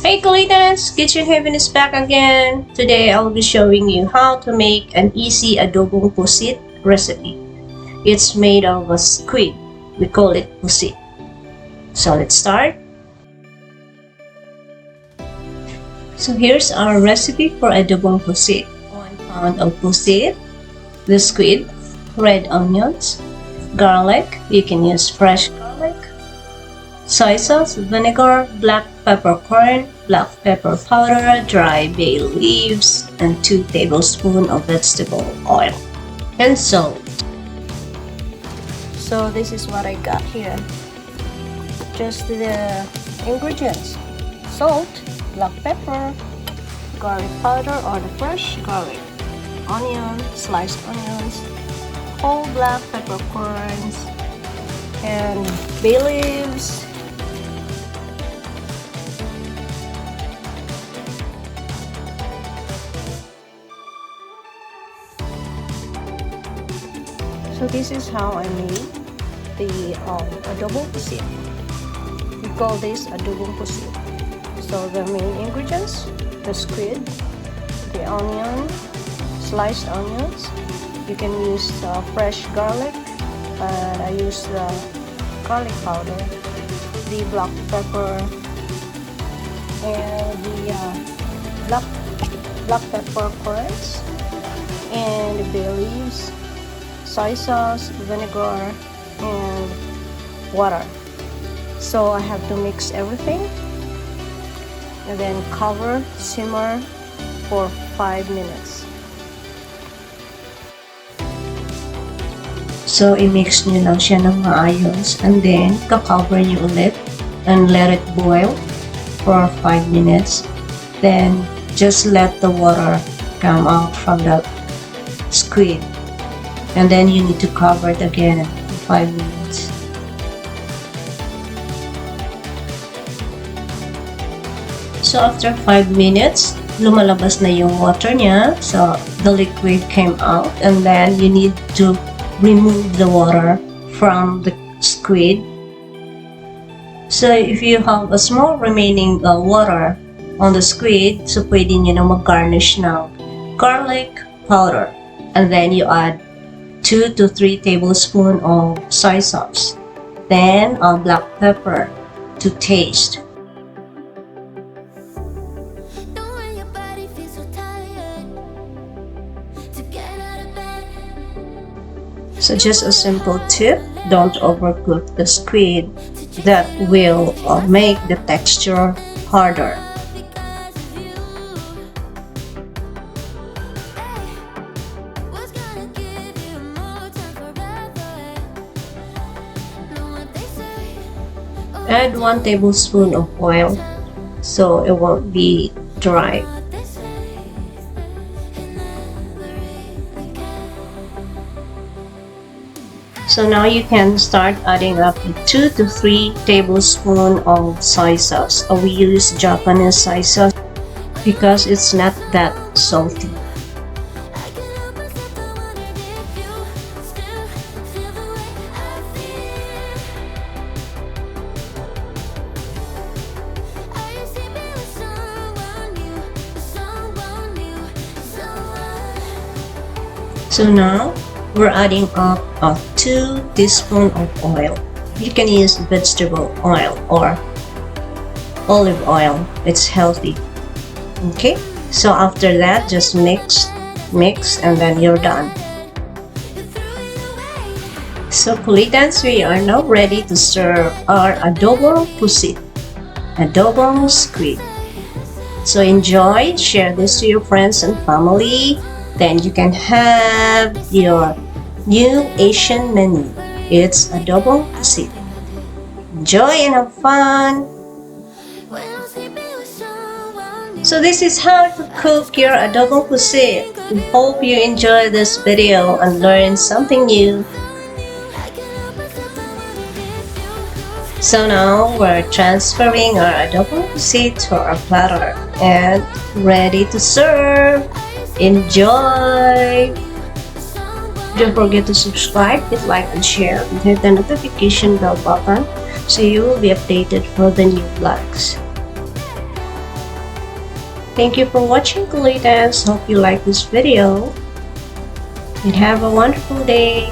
Hey Kalitas, Kitchen Heaven is back again. Today I'll be showing you how to make an easy adobong pusit recipe. It's made of a squid. We call it pusit. So let's start. So here's our recipe for adobong pusit. 1 pound of pusit, the squid, red onions, garlic, you can use fresh garlic, soy sauce, vinegar, black peppercorn, black pepper powder, dry bay leaves, and 2 tablespoons of vegetable oil, and salt. So this is what I got here. Just the ingredients: salt, black pepper, garlic powder or the fresh garlic, onion, sliced onions, whole black peppercorns, and bay leaves, so this is how I made the adobong pusit. We call this adobong pusit. So the main ingredients: the squid, the onion, sliced onions. You can use fresh garlic, but I use the garlic powder, the black pepper, and the black peppercorns, and the bay leaves, soy sauce, vinegar, and water. So I have to mix everything and then cover, simmer for 5 minutes. So i-mix nyo lang siya ng maayos and then ka-cover nyo ulit and let it boil for 5 minutes. Then just let the water come out from the squid. And then you need to cover it again for 5 minutes. So after 5 minutes, lumalabas na yung water niya. So the liquid came out, and then you need to remove the water from the squid. So if you have a small remaining water on the squid, so pwede nyo na mag-garnish ng garlic powder. And then you add 2 to 3 tablespoons of soy sauce, then black pepper to taste. So just a simple tip: don't overcook the squid. That will make the texture harder. Add 1 tablespoon of oil so it won't be dry. So now you can start adding up 2 to 3 tablespoons of soy sauce. We use Japanese soy sauce because it's not that salty. So now we're adding up 2 teaspoons of oil. You can use vegetable oil or olive oil. It's healthy. Okay, so after that, just mix, and then you're done. So Kulitans, we are now ready to serve our adobong pusit, adobong squid. So enjoy, share this to your friends and family. Then you can have your new Asian menu. It's adobong pusit. Enjoy and have fun! So this is how to cook your adobong pusit. We hope you enjoy this video and learn something new. So now we're transferring our adobong pusit to our platter and ready to serve. Enjoy! Don't forget to subscribe, hit like and share, and hit the notification bell button so you will be updated for the new vlogs. Thank you for watching, Kulitas. Hope you like this video and have a wonderful day.